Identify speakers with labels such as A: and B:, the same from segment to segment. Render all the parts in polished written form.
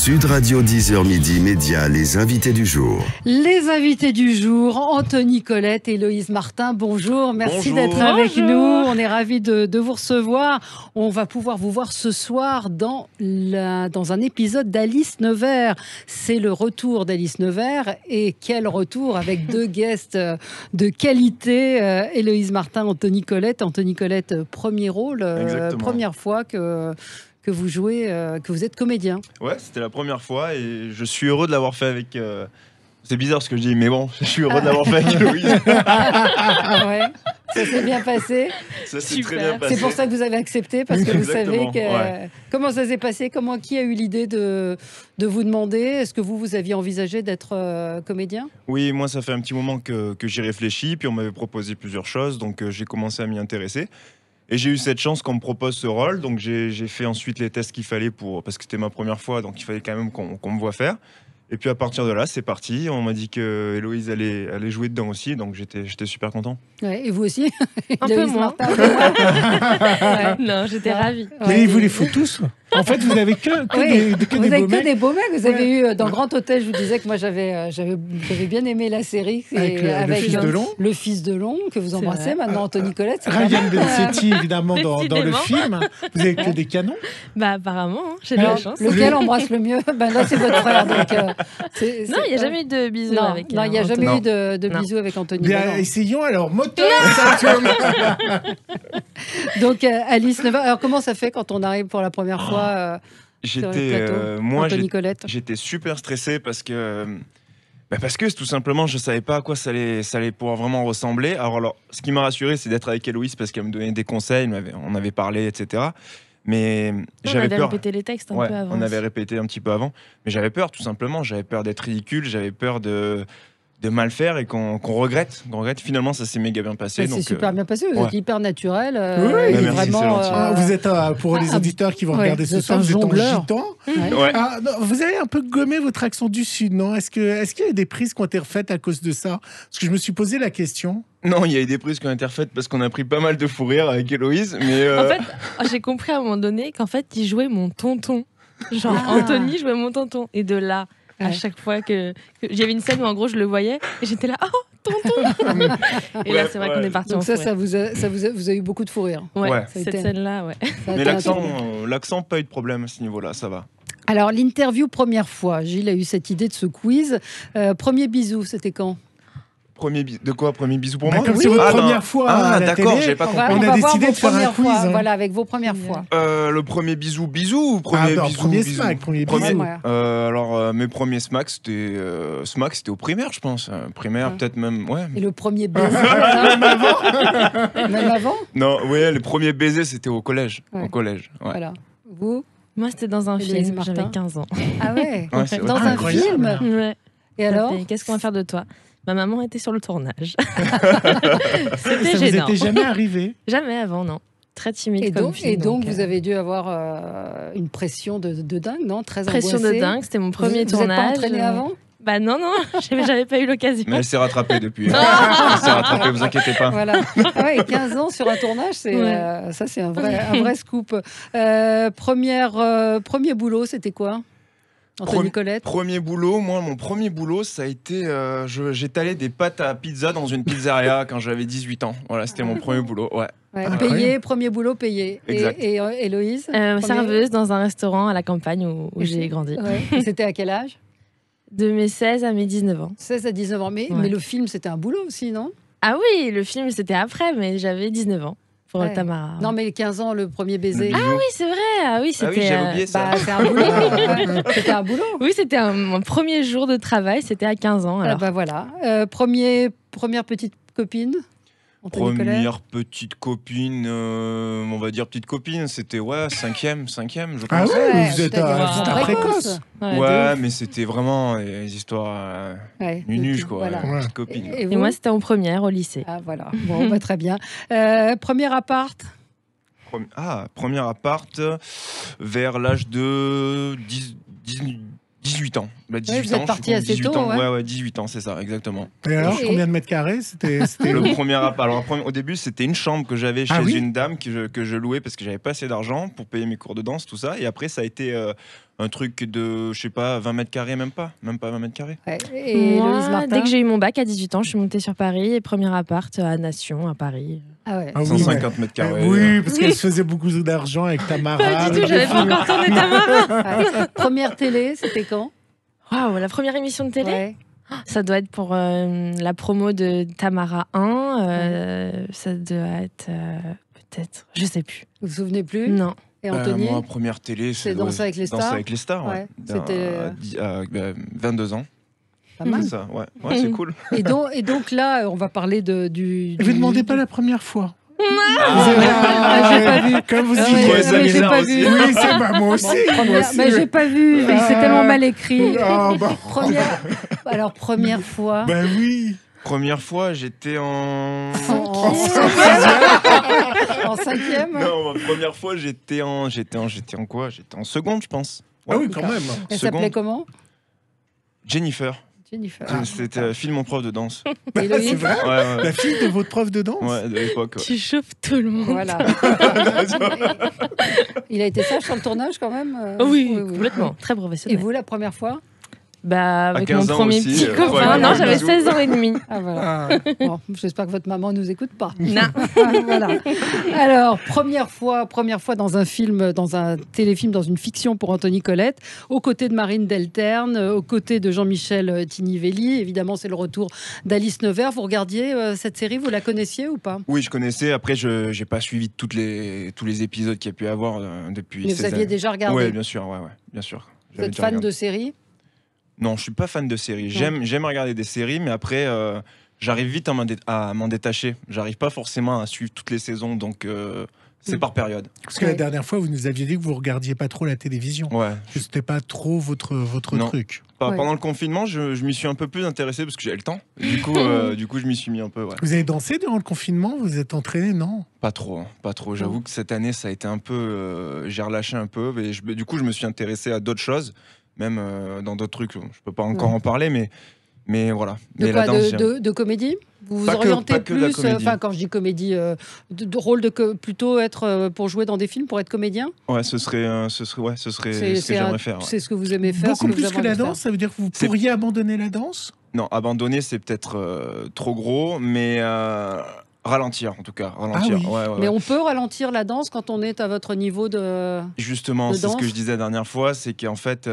A: Sud Radio 10h midi, Média, les invités du jour.
B: Les invités du jour, Anthony Colette et Héloïse Martin, bonjour, merci d'être avec nous, on est ravis de vous recevoir. On va pouvoir vous voir ce soir dans un épisode d'Alice Nevers. C'est le retour d'Alice Nevers, et quel retour avec deux guests de qualité, Héloïse Martin, Anthony Colette. Anthony Colette, premier rôle, première fois que vous jouez, que vous êtes comédien.
C: Ouais, c'était la première fois et je suis heureux de l'avoir fait avec... C'est bizarre ce que je dis, mais bon, je suis heureux de l'avoir fait avec Héloïse.
B: Ouais, ça s'est bien passé.
C: Ça s'est très bien passé.
B: C'est pour ça que vous avez accepté, parce que vous savez que...
C: Ouais.
B: Comment ça s'est passé? Qui a eu l'idée de vous demander? Est-ce que vous aviez envisagé d'être comédien?
C: Oui, moi ça fait un petit moment que j'y réfléchis, puis on m'avait proposé plusieurs choses, donc j'ai commencé à m'y intéresser. Et j'ai eu cette chance qu'on me propose ce rôle, donc j'ai fait ensuite les tests qu'il fallait parce que c'était ma première fois, donc il fallait quand même qu'on me voit faire. Et puis à partir de là, c'est parti. On m'a dit que Héloïse allait jouer dedans aussi, donc j'étais super content.
B: Ouais, et vous aussi?
D: Un peu moins.
B: Ouais.
D: Non, j'étais ravie.
E: Mais il vous les faut tous. En fait, vous avez que
B: des beaux mecs. Vous avez eu dans Grand Hôtel, je vous disais que moi j'avais bien aimé la série
E: avec le fils de Long.
B: Le fils de Long, que vous embrassez maintenant, Anthony Colette.
E: Ryan Bensetti, évidemment, dans le film. Vous avez que des canons.
D: Bah apparemment, j'ai de la chance.
B: Lequel embrasse le mieux? Là, c'est votre frère. Donc,
D: non, il n'y a jamais eu de bisous avec
B: Non, il n'y a jamais eu de bisous avec Anthony.
E: Bien, essayons alors, moteur.
B: Donc, Alice Nevers, alors comment ça fait quand on arrive pour la première fois sur le plateau, Anthony Colette?
C: J'étais super stressé parce que tout simplement, je savais pas à quoi ça allait pouvoir vraiment ressembler. Alors, ce qui m'a rassuré, c'est d'être avec Héloïse parce qu'elle me donnait des conseils, on avait parlé, etc. Mais j'avais peur.
D: On avait répété les textes un peu avant.
C: On avait répété un petit peu avant, mais j'avais peur, tout simplement. J'avais peur d'être ridicule, j'avais peur de mal faire et qu'on regrette. Finalement, ça s'est méga bien passé.
B: C'est super bien passé, vous êtes hyper naturel.
E: Oui,
C: merci,
E: vraiment, vous êtes, pour les auditeurs qui vont regarder ce soir, vous êtes en gitan.
C: Ouais.
E: Ah, non, vous avez un peu gommé votre accent du Sud, non? Est-ce qu'il y a des prises qui ont été refaites à cause de ça? Parce que je me suis posé la question.
C: Non, il y a eu des prises qui ont été refaites parce qu'on a pris pas mal de fou rire avec Héloïse. Mais
D: En fait, j'ai compris à un moment donné qu'en fait, il jouait mon tonton. Genre, Anthony jouait mon tonton. Et de là... À chaque fois que j'avais une scène où en gros je le voyais et j'étais là, oh tonton. Et là c'est vrai qu'on est parti en fou rire.
B: Ça vous a eu beaucoup de fou rire.
D: Ouais. Cette scène-là, ouais.
C: Mais l'accent, pas eu de problème à ce niveau-là, ça va.
B: Alors l'interview première fois, Gilles a eu cette idée de ce quiz. Premier bisou, c'était quand?
C: De quoi? Premier bisou pour moi?
E: Comme c'est votre première fois à la
C: d'accord,
E: télé,
C: j'avais pas compris.
B: On
E: a décidé de faire un quiz.
B: Voilà, avec vos premières fois.
C: Le premier bisou ou premier bisou?
E: Premier smack.
C: Alors, mes premiers smacks, c'était au primaire, je pense. Primaire, peut-être même, ouais.
B: Et le premier baiser Même avant?
C: Non, ouais, les premiers baisers, c'était au collège.
B: Ouais.
C: Au collège, ouais.
B: Voilà. Vous?
D: Moi, c'était dans un film, j'avais 15 ans.
B: Ah ouais,
C: dans
B: un film?
D: Ouais.
B: Et alors?
D: Qu'est-ce qu'on va faire de toi? Ma maman était sur le tournage.
E: C'était gênant. Ça vous était jamais arrivé?
D: Jamais avant, non. Très timide.
B: Et donc, vous avez dû avoir une pression de dingue, non? Très angoissée.
D: Pression de dingue, c'était mon premier tournage.
B: Vous n'êtes pas entraîné avant?
D: Bah non, j'avais pas eu l'occasion.
C: Mais elle s'est rattrapée depuis. Elle s'est rattrapée, vous inquiétez pas.
B: Voilà. Ouais, 15 ans sur un tournage, ça c'est un vrai scoop. Premier boulot, c'était quoi? Anthony Colette.
C: Premier boulot, mon premier boulot, ça a été... j'étalais des pâtes à pizza dans une pizzeria quand j'avais 18 ans. Voilà, c'était mon premier boulot, ouais.
B: Payé, premier boulot payé.
C: Exact.
B: Et Héloïse?
D: Serveuse dans un restaurant à la campagne où j'ai grandi.
B: Ouais. C'était à quel âge?
D: De mes 16 à mes 19 ans.
B: 16 à 19 ans. Mais le film, c'était un boulot aussi, non?
D: Ah oui, le film, c'était après, mais j'avais 19 ans. Pour Tamara.
B: Non, mais 15 ans, le premier baiser.
D: Ah oui, c'est vrai. Ah oui, c'était.
C: Ah oui, j'avais oublié ça.
B: C'est un boulot. C'était un boulot.
D: Oui, c'était mon premier jour de travail. C'était à 15 ans. Alors.
B: Voilà. Première petite copine.
C: Première petite copine, on va dire petite copine, c'était cinquième, je pense.
E: Ah ouais, vous êtes précoce.
C: Ouais, mais c'était vraiment des histoires nunuches, quoi.
B: Voilà.
C: Petite copine.
D: Et moi, c'était en première au lycée.
B: Ah voilà, bon, très bien. Premier appart.
C: Premier appart vers l'âge de 18 ans.
B: 18 ans, vous êtes parti assez tôt.
C: Ouais, 18 ans, c'est ça, exactement.
E: Et alors, combien de mètres carrés c'était
C: Le premier appart. Alors, au début, c'était une chambre que j'avais chez une dame que je louais parce que j'avais pas assez d'argent pour payer mes cours de danse, tout ça. Et après, ça a été un truc de, je sais pas, 20 mètres carrés, même pas 20 mètres carrés.
B: Ouais. Et
D: Moi,
B: Héloïse Martin?
D: dès que j'ai eu mon bac à 18 ans, je suis montée sur Paris et premier appart à Nation, à Paris.
B: Ah ouais.
E: Ah oui,
C: 150 mètres carrés.
E: Oui, parce qu'elle se faisait beaucoup d'argent avec Tamara.
D: Pas du tout,
E: avec
D: j'avais
E: les
D: pas
E: filles.
D: encore tourné Tamara.
B: Ouais. Première télé, c'était quand?
D: Waouh, la première émission de télé,
B: Ouais.
D: ça doit être pour la promo de Tamara 1. Ça doit être peut-être, je sais plus.
B: Vous vous souvenez plus?
D: Non.
B: Et Anthony?
C: Moi, première télé,
B: C'est Danser avec les stars.
C: Danser avec les stars, ouais.
B: Ouais, c'était,
C: À 22 ans.
B: Pas mal.
C: C'est ça, ouais, c'est cool.
B: Et donc là, on va parler du.
E: Vous ne demandez pas la première fois.
B: Ah, j'ai pas vu.
E: Comme vous
B: Ah
E: dites,
B: ouais,
C: trouvez ça
B: mais j'ai
C: bizarre
B: pas
C: aussi.
B: vu.
E: oui, c'est bah, moi aussi. moi aussi.
B: Mais j'ai pas vu. C'est tellement mal écrit.
E: Ah, bah.
B: Alors première fois.
E: Ben oui.
C: Première fois, j'étais en.
B: En cinquième.
C: Non, ma première fois, j'étais en quoi? J'étais en seconde, je pense.
E: Ah oui, quand même.
B: Elle
C: Seconde.
B: s'appelait comment?
C: Jennifer.
B: Jennifer.
C: C'était Phil, mon prof de danse.
B: Et Héloïse?
E: C'est vrai.
C: Ouais,
E: La fille de votre prof de danse.
C: ouais, de l'époque. Ouais.
D: Tu chauffes tout le monde.
B: Voilà. Il a été sage sur le tournage quand même.
D: Oui, complètement. Très
B: Et
D: professionnel.
B: vous, la première fois?
D: Bah, avec mon
C: 15 ans
D: premier
C: aussi,
D: petit
C: ouais,
D: copain. Non,
C: ouais,
D: j'avais
C: bisous.
D: 16 ans et demi.
B: Ah voilà.
E: Ah.
B: Bon, j'espère que votre maman nous écoute pas.
D: Non.
B: Voilà. Alors, première fois dans un film, dans un téléfilm, dans une fiction pour Anthony Colette, aux côtés de Marine Delterne, aux côtés de Jean-Michel Tinivelli. Évidemment, c'est le retour d'Alice Nevers. Vous regardiez cette série, vous la connaissiez ou pas?
C: Oui, je connaissais. Après, je n'ai pas suivi tous les épisodes qu'il y a pu y avoir depuis.
B: Mais vous aviez déjà regardé?
C: Oui, bien sûr. Ouais, bien sûr.
B: Vous êtes fan de séries?
C: Non, je suis pas fan de séries. J'aime regarder des séries, mais après, j'arrive vite à m'en détacher. J'arrive pas forcément à suivre toutes les saisons, donc c'est par période.
E: Parce que la dernière fois, vous nous aviez dit que vous regardiez pas trop la télévision.
C: Ouais.
E: Que c'était pas trop votre
C: Non.
E: truc.
B: Ouais.
C: Pendant le confinement, je m'y suis un peu plus intéressé parce que j'avais le temps. Du coup, je m'y suis mis un peu. Ouais.
E: Vous avez dansé durant le confinement? Vous êtes entraîné, non?
C: Pas trop, hein, pas trop. J'avoue que cette année, ça a été un peu. J'ai relâché un peu. Et du coup, je me suis intéressé à d'autres choses, même dans d'autres trucs. Je peux pas encore en parler, mais voilà.
B: De
C: mais
B: quoi?
C: la danse,
B: De comédie? Vous vous
C: Pas que-
B: orientez
C: pas que de la
B: plus,
C: comédie.
B: enfin quand je dis comédie, de rôle plutôt être pour jouer dans des films, pour être comédien?
C: ouais, ce serait ce que j'aimerais faire. Ouais.
B: C'est ce que vous aimez faire.
E: Beaucoup
B: ce que vous
E: plus que
B: avez
E: la
B: envie de faire.
E: danse, ça veut dire que vous
C: C'est-
E: pourriez abandonner la danse?
C: Non, abandonner, c'est peut-être trop gros, mais ralentir en tout cas. Ralentir.
E: Ah oui.
C: Ouais, ouais,
B: Mais
C: ouais.
B: on peut ralentir la danse quand on est à votre niveau de.
C: Justement,
B: de
C: c'est ce
B: danse.
C: que je disais la dernière fois, c'est qu'en fait,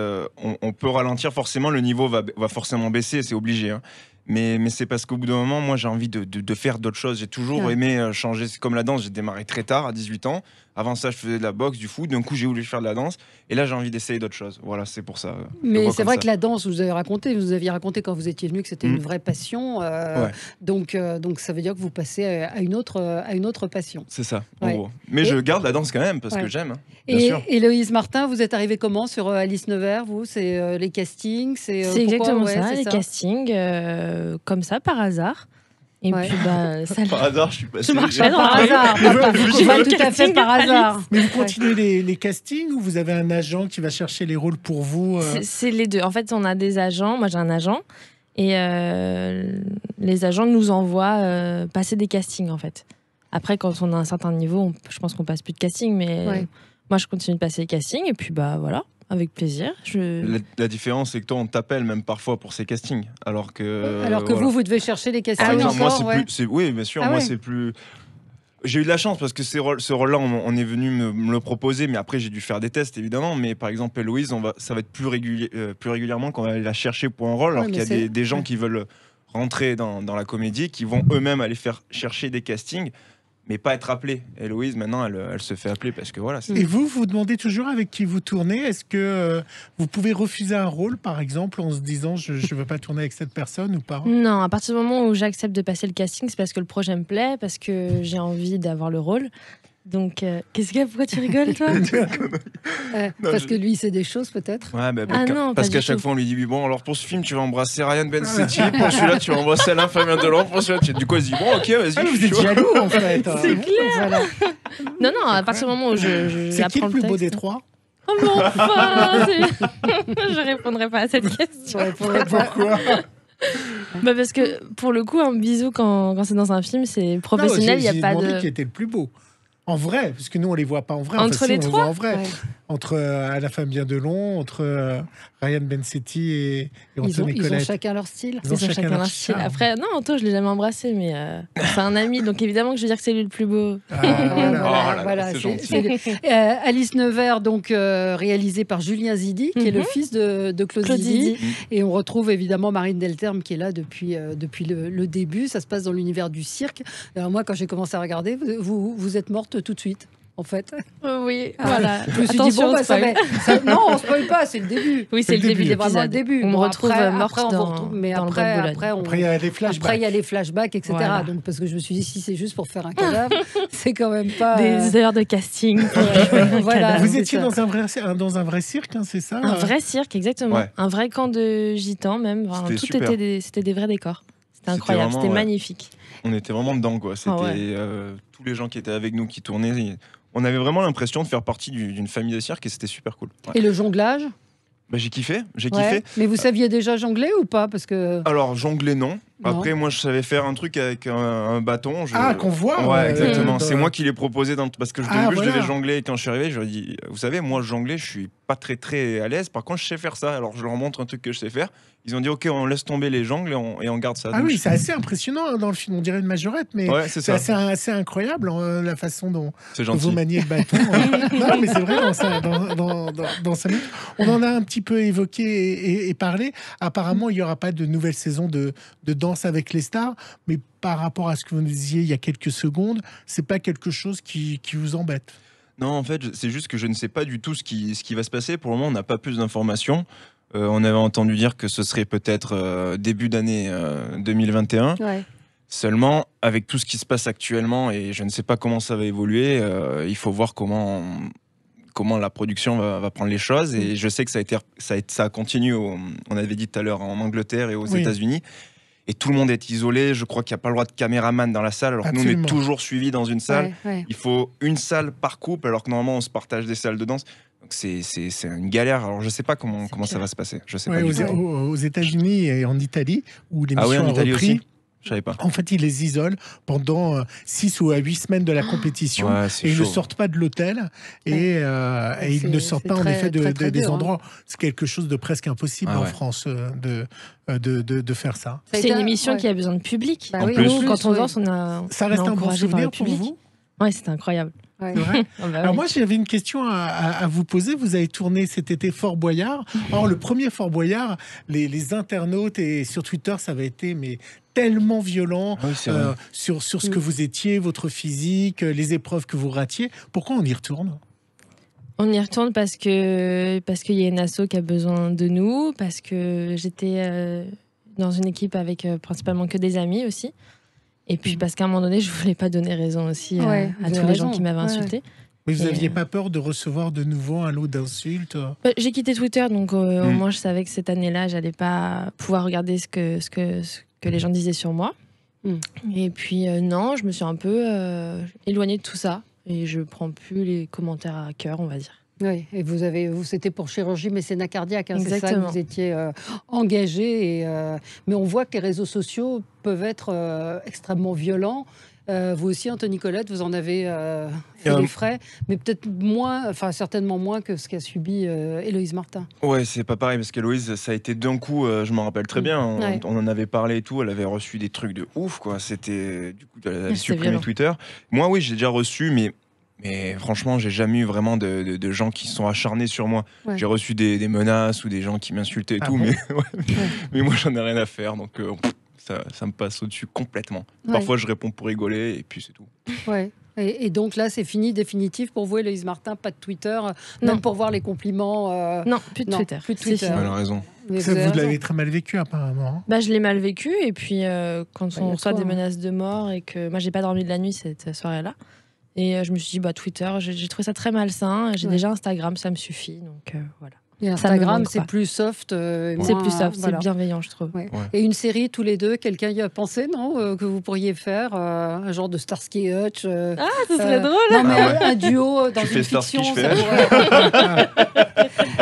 C: on peut ralentir. Forcément, le niveau va forcément baisser, c'est obligé. Hein. Mais c'est parce qu'au bout d'un moment, moi, j'ai envie de faire d'autres choses. J'ai toujours
B: Ouais.
C: aimé changer. C'est comme la danse, j'ai démarré très tard, à 18 ans. Avant ça, je faisais de la boxe, du foot. D'un coup, j'ai voulu faire de la danse. Et là, j'ai envie d'essayer d'autres choses. Voilà, c'est pour ça. je le
B: Mais
C: vois
B: c'est
C: comme
B: vrai
C: ça.
B: que la danse, vous aviez raconté quand vous étiez venu que c'était une vraie passion.
C: Ouais.
B: Donc ça veut dire que vous passez à une autre passion.
C: C'est ça, en
B: Ouais.
C: gros. Mais
B: Et-
C: je garde la danse quand même, parce
B: Ouais.
C: que j'aime. Hein, bien
B: Et
C: sûr.
B: Héloïse Martin, vous êtes arrivée comment sur Alice Nevers? Vous, c'est les castings,
D: C'est
B: pourquoi?
D: exactement
B: Ouais,
D: ça,
B: c'est
D: les castings, comme ça, par hasard. Et
B: Ouais.
D: puis, bah, ça
C: Par hasard, je suis passé.
D: Je marchais
B: Pas
D: dans
B: par
D: la rue.
B: hasard,
E: J'ai
B: pas
D: vu
B: tout
D: le
B: à fait
D: casting
B: par
D: Alice.
B: hasard.
E: Mais vous
B: Ouais.
E: continuez les castings ou vous avez un agent qui va chercher les rôles pour vous
D: C'est les deux. En fait, on a des agents. Moi, j'ai un agent. Et les agents nous envoient passer des castings, en fait. Après, quand on a un certain niveau, je pense qu'on passe plus de casting. Mais
B: Ouais.
D: moi, je continue de passer les castings. Et puis, bah voilà, avec plaisir.
C: La différence, c'est que toi, on t'appelle même parfois pour ces castings. Alors que,
B: Alors que
C: voilà.
B: vous devez chercher les castings
C: Par exemple, moi,
B: encore.
C: c'est
B: Ouais.
C: plus. Oui, bien sûr,
B: Ah
C: moi,
B: ouais.
C: c'est plus. J'ai eu de la chance parce que ce rôle-là, on est venu me le proposer, mais après, j'ai dû faire des tests, évidemment. Mais par exemple, Héloïse, ça va être plus régulièrement qu'on va aller la chercher pour un rôle, alors
B: Ouais,
C: qu'il y a
B: mais
C: des gens
B: ouais.
C: qui veulent rentrer dans la comédie, qui vont eux-mêmes aller faire chercher des castings, mais pas être appelée. Héloïse, maintenant, elle se fait appeler parce que voilà. c'est-
E: Et vous, vous demandez toujours avec qui vous tournez. Est-ce que vous pouvez refuser un rôle, par exemple, en se disant je ne veux pas tourner avec cette personne ou pas?
D: Non, à partir du moment où j'accepte de passer le casting, c'est parce que le projet me plaît, parce que j'ai envie d'avoir le rôle. Donc, qu'est-ce qu'il y a? Pourquoi tu rigoles, toi?
B: Parce que lui, c'est des choses peut-être.
C: Ouais, bah,
D: Ah non,
C: parce
D: pas
C: qu'à
D: du
C: chaque
D: tout.
C: fois on lui dit oui, bon, alors pour ce film tu vas embrasser Ryan Bensetti, pour celui-là tu vas embrasser Alain Fabien Delon, pour celui-là du coup elle se dit bon ok vas-y.
E: Ah,
C: je
E: vous
C: suis
E: êtes
C: chaud.
E: jaloux, en fait.
B: C'est clair. Voilà.
D: Non, non, à partir du moment où
E: C'est qui
D: j'apprends
E: le plus beau des
D: texte.
E: trois?
D: Oh mon enfin, je répondrai pas à cette question.
B: Ouais, faudrait pas-
E: Pourquoi?
D: Bah parce que pour le coup, un bisou quand c'est dans un film, c'est professionnel, il
E: Non,
D: n'y a
E: j'ai
D: pas
E: demandé
D: de.
E: qui était le plus beau. En vrai, parce que nous, on les voit pas en vrai.
D: Entre les
E: on
D: trois
E: voit en vrai.
B: Ouais.
E: Entre Anna Fabien Delon, entre Ryan Bensetti et Anthony
B: Ils ont
E: Collette.
B: chacun leur style.
E: Ils ont chacun leur
D: style.
E: charme.
D: Après, non, Anto, je l'ai jamais embrassé, mais c'est un ami, donc évidemment que je veux dire que c'est lui le plus beau.
B: Voilà,
C: c'est gentil.
B: Alice Nevers, donc réalisée par Julien Zidi, qui est le fils de Claude Zidi. Et on retrouve évidemment Marine Delterme qui est là depuis le début. Ça se passe dans l'univers du cirque. Alors moi, quand j'ai commencé à regarder, vous êtes morte tout de suite. En fait,
D: Oui,
B: Ah,
D: voilà.
B: je me suis dit,
D: Attention,
B: bon,
D: spoil.
B: non, on ne spoil pas, c'est le début.
D: Oui, c'est le début de
B: C'est vraiment le
D: l'épisode.
B: début.
D: On me
B: Bon,
D: retrouve morte
B: on vous
D: dans,
B: retrouve, mais
D: dans le
B: après,
D: bois de Boulogne.
E: Après, il y a les
B: après,
E: flashbacks.
B: il y a les flashbacks, etc.
D: Voilà.
B: Donc, parce que je me suis dit, si c'est juste pour faire un cadavre, c'est quand même pas.
D: Des heures de casting.
B: Voilà.
E: Vous
B: c'est
E: étiez
B: ça.
E: dans un vrai cirque, hein, c'est ça
D: Un vrai cirque, exactement.
C: Ouais.
D: Un vrai camp de gitans, même. Enfin,
C: C'était
D: tout
C: super.
D: c'était des vrais décors. C'était incroyable,
C: vraiment,
D: c'était
C: ouais.
D: magnifique.
C: On était vraiment dedans, quoi. C'était
D: ouais.
C: tous les gens qui étaient avec nous, qui tournaient. On avait vraiment l'impression de faire partie d'une famille de cirque et c'était super cool. Ouais.
B: Et le jonglage
C: Bah, j'ai kiffé.
B: Ouais. Mais vous saviez déjà jongler ou pas? Parce que.
C: Alors, jongler, non.
B: Non.
C: Après, moi, je savais faire un truc avec un bâton.
E: Ah, qu'on voit.
C: Ouais, exactement.
E: dans-
C: C'est moi qui l'ai proposé parce que
E: Ah,
C: je
E: voilà.
C: devais jongler. Et quand je suis arrivé, je leur ai dit, vous savez, moi, jongler, je suis pas très à l'aise. Par contre, je sais faire ça. Alors, je leur montre un truc que je sais faire. Ils ont dit, ok, on laisse tomber les jongles et on garde ça.
E: Ah
C: Donc,
E: oui, c'est assez impressionnant hein, dans le film. On dirait une majorette, mais
C: ouais, c'est
E: c'est
C: ça.
E: assez incroyable la façon dont
C: C'est
E: vous
C: gentil.
E: maniez le bâton. Non, mais c'est vrai, dans 5 minutes. On en a un petit peu évoqué et parlé. Apparemment, il n'y aura pas de nouvelle saison de Danse avec les stars, mais par rapport à ce que vous nous disiez il y a quelques secondes, c'est pas quelque chose qui vous embête.
C: Non, en fait, c'est juste que je ne sais pas du tout ce qui va se passer. Pour le moment, on n'a pas plus d'informations. On avait entendu dire que ce serait peut-être début d'année 2021.
B: Ouais.
C: Seulement, avec tout ce qui se passe actuellement, et je ne sais pas comment ça va évoluer, il faut voir comment la production va prendre les choses. Et je sais que ça a continué, on avait dit tout à l'heure, en Angleterre et aux
E: Oui.
C: États-Unis. Et tout le monde est isolé. Je crois qu'il n'y a pas le droit de caméraman dans la salle, alors que nous, on
E: Absolument.
C: est toujours suivis dans une salle.
B: Ouais.
C: Il faut une salle par couple, alors que normalement, on se partage des salles de danse. Donc c'est une galère. Alors je sais pas comment ça va se passer. Je sais
E: Ouais,
C: pas du tout.
E: aux États-Unis et en Italie, où l'émission
C: Ah oui, en
E: a
C: Italie
E: repris,
C: aussi. Je savais pas.
E: en fait, ils les isolent pendant 6 ou 8 semaines de la compétition.
C: Ouais, c'est
E: Et ils ne
C: chaud.
E: sortent pas de l'hôtel et ils ne sortent
B: c'est
E: pas en
B: très,
E: effet
B: très
E: des
B: dur, hein.
E: endroits. C'est quelque chose de presque impossible
C: Ah
E: en
C: ouais.
E: France de faire ça.
B: Ça a
D: C'est
B: été
D: une émission
B: ouais.
D: qui a besoin de public.
B: Bah
C: En
B: oui,
C: plus.
B: en
D: Nous, quand on
B: oui.
D: danse, on a.
E: Ça
D: on
E: reste
D: est
E: un bon
D: encouragé par le
E: souvenir pour
D: public.
E: vous.
D: Ouais, c'était incroyable.
B: Ouais.
E: C'est vrai
D: Ah bah
E: Alors
D: ouais.
E: moi, j'avais une question à vous poser. Vous avez tourné cet été Fort Boyard. Or, le premier Fort Boyard, les internautes et sur Twitter, ça avait été mais tellement violent
C: Ah oui, c'est vrai.
E: sur ce que vous étiez, votre physique, les épreuves que vous ratiez. Pourquoi on y retourne?
D: On y retourne parce qu'il y a une asso qui a besoin de nous, parce que j'étais dans une équipe avec principalement que des amis aussi. Et puis parce qu'à un moment donné, je voulais pas donner raison aussi
B: Ouais,
D: à
B: vous
D: tous
B: avez
D: les gens
B: raison.
D: qui m'avaient
B: Ouais.
D: insulté.
E: Mais vous
D: Et,
E: n'aviez pas peur de recevoir de nouveau un lot d'insultes?
D: J'ai quitté Twitter, donc au moins je savais que cette année-là, j'allais pas pouvoir regarder ce que les gens disaient sur moi.
B: Mm.
D: Et puis non, je me suis un peu éloignée de tout ça. Et je prends plus les commentaires à cœur, on va dire.
B: Oui, et c'était pour chirurgie mécénat cardiaque, hein, c'est ça que
D: Exactement.
B: vous étiez engagé. Mais on voit que les réseaux sociaux peuvent être extrêmement violents. Vous aussi, Anthony Collette, vous en avez fait les frais, mais peut-être moins, enfin certainement moins que ce qu'a subi Héloïse Martin.
C: Ouais, c'est pas pareil parce qu'Héloïse, ça a été d'un coup, je m'en rappelle très bien,
B: Ouais.
C: on en avait parlé et tout, elle avait reçu des trucs de ouf, quoi. C'était, du coup, elle avait
D: C'était
C: supprimé
D: violent.
C: Twitter. Moi, oui, j'ai déjà reçu, mais franchement, j'ai jamais eu vraiment de gens qui se sont acharnés sur moi.
B: Ouais.
C: J'ai reçu des menaces ou des gens qui m'insultaient et
E: Ah
C: tout,
E: bon
C: mais moi, j'en ai rien à faire, donc ça me passe au-dessus complètement.
B: Ouais.
C: Parfois, je réponds pour rigoler et puis c'est tout.
B: Ouais. Et donc là, c'est fini, définitif pour vous, Héloïse Martin, pas de Twitter,
D: Non.
B: même pour voir les compliments.
D: Non, plus de
B: non,
D: Twitter.
B: plus de
D: C'est
B: Twitter.
D: fini.
C: Elle a raison.
B: Mais
E: Ça,
B: avez
E: vous
B: raison.
E: l'avez très mal vécu apparemment. hein.
D: Bah, je l'ai mal vécu et puis quand
B: Bah, y
D: on
B: a
D: reçoit
B: toi,
D: des
B: hein.
D: menaces de mort et que moi j'ai pas dormi de la nuit cette soirée-là et je me suis dit bah Twitter j'ai trouvé ça très malsain, j'ai
B: Ouais.
D: déjà Instagram, ça me suffit donc voilà.
B: Et
D: Ça me
B: Instagram,
D: manque
B: c'est
D: pas.
B: plus soft.
D: C'est plus soft,
B: voilà.
D: c'est bienveillant je trouve.
B: Ouais.
C: Ouais.
B: Et une série tous les deux, quelqu'un y a pensé, non que vous pourriez faire un genre de Starsky et Hutch
D: Ah, ce serait drôle.
B: Non, mais
C: Ah ouais.
B: un duo dans
C: Tu
B: une
C: fais Starsky,
B: fiction.
C: je
B: Ça
C: fais
B: pourrait...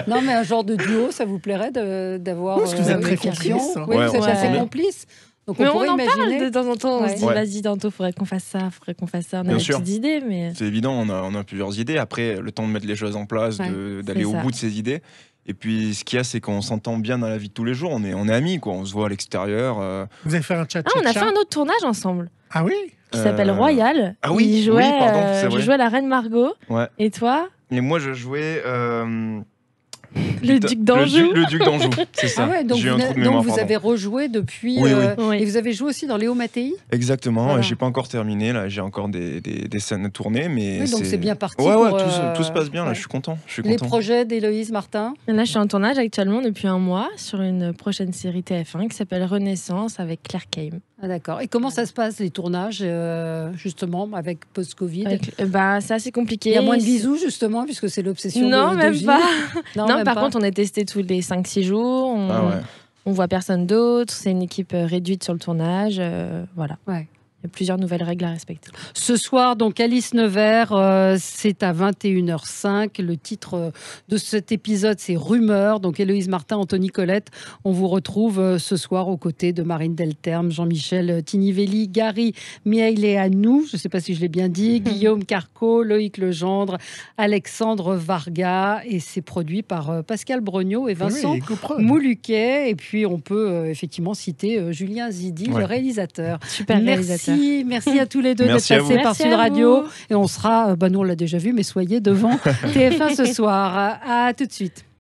B: non, mais un genre de duo, ça vous plairait d'avoir
E: Oui, parce que vous êtes
B: une
E: très
B: fiction.
E: complices, hein.
B: Oui,
C: Ouais,
B: vous êtes
C: on
B: assez
D: s'aime bien.
B: complices. Donc
D: Mais on
B: pourrait
D: en parle
B: imaginer.
D: de temps en temps. On
B: Ouais.
D: se dit, vas-y, tantôt, faudrait qu'on fasse ça, faudrait qu'on fasse ça. On a
C: Bien
D: des
C: sûr.
D: petites idées, mais.
C: C'est évident, on a plusieurs idées. Après, le temps de mettre les choses en place,
B: Ouais,
C: d'aller
D: c'est
C: au
D: ça.
C: bout de ces idées. Et puis, ce qu'il y a, c'est qu'on s'entend bien dans la vie de tous les jours. On est amis, quoi. On se voit à l'extérieur.
E: Vous avez fait un chat
D: Ah, on a fait un autre tournage ensemble
E: Ah oui.
D: qui s'appelle Royal.
C: Ah oui,
D: Il jouait,
C: oui, pardon, c'est
D: je
C: vrai.
D: jouais la Reine Margot.
C: Ouais.
D: Et toi,
C: Et moi, je jouais.
D: le duc d'Anjou.
C: Le duc d'Anjou, c'est ça.
B: Ah ouais, donc
C: J'ai eu un trou de
B: donc
C: mémoire,
B: vous
C: pardon.
B: avez rejoué depuis.
C: Oui, oui.
D: Oui.
B: Et vous avez joué aussi dans Léo Mattei.
C: Exactement.
B: Voilà.
C: J'ai pas encore terminé. Là, j'ai encore des scènes à tourner. Mais
B: Oui, donc c'est bien parti.
C: Ouais,
B: pour,
C: tout se passe bien. Là,
B: ouais.
C: je suis content. Je suis
B: Les
C: content.
B: projets d'Héloïse Martin.
D: Là, je suis en tournage actuellement depuis un mois sur une prochaine série TF1 qui s'appelle Renaissance avec Claire Kame.
B: Ah, d'accord. Et comment ça se passe, les tournages, justement, avec post-Covid?
D: C'est assez compliqué.
B: Il y a moins de bisous, justement, puisque c'est l'obsession
D: Non,
B: de
D: même
B: Gilles.
D: pas.
B: Non,
D: Non,
B: même
D: par
B: pas.
D: contre, on est testé tous les 5-6 jours.
C: Ah ouais.
D: On voit personne d'autre. C'est une équipe réduite sur le tournage. Voilà.
B: Ouais.
D: Il y a plusieurs nouvelles règles à respecter.
B: Ce soir, donc Alice Nevers, c'est à 21h05. Le titre de cet épisode, c'est Rumeurs. Donc Héloïse Martin, Anthony Colette, on vous retrouve ce soir aux côtés de Marine Delterme, Jean-Michel Tinivelli, Gary Miaileanu, je ne sais pas si je l'ai bien dit, Guillaume Carco, Loïc Legendre, Alexandre Varga. Et c'est produit par Pascal Brognaud et Vincent
E: Oui, GoPro.
B: Moulouquet. Et puis on peut effectivement citer Julien Zidi, le
C: Ouais.
B: réalisateur.
D: Super réalisateur.
B: Merci à tous les deux d'être
C: Merci à
B: passés
C: vous.
B: par
D: Merci
B: Sud
D: à
B: Radio.
D: vous.
B: Et on sera, nous on l'a déjà vu, mais soyez devant TF1 ce soir. À tout de suite.